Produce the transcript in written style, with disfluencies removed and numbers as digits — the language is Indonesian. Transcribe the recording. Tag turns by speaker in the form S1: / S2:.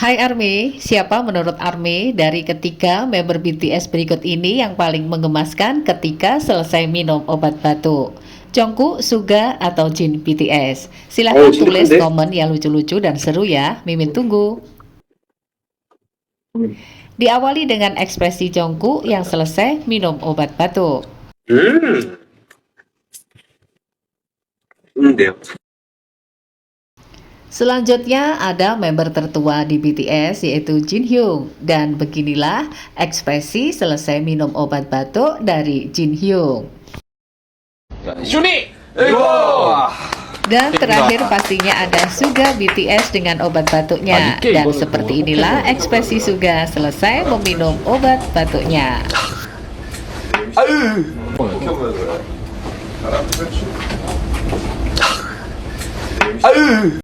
S1: Hai Army, siapa menurut Army dari ketiga member BTS berikut ini yang paling menggemaskan ketika selesai minum obat batuk? Jungkook, Suga, atau Jin BTS? Silahkan
S2: 진짜
S1: tulis
S2: 큰데?
S1: komen yang lucu-lucu dan seru ya, Mimin tunggu. Diawali dengan ekspresi Jungkook yang selesai minum obat batuk.
S2: 음, 데요.
S1: Selanjutnya ada member tertua di BTS yaitu Jin Hyung, dan beginilah ekspresi selesai minum obat batuk dari Jin Hyung.
S3: Juni! Wah.
S1: Dan terakhir pastinya ada Suga BTS dengan obat batuknya, dan seperti inilah ekspresi Suga selesai meminum obat batuknya.
S3: 아유.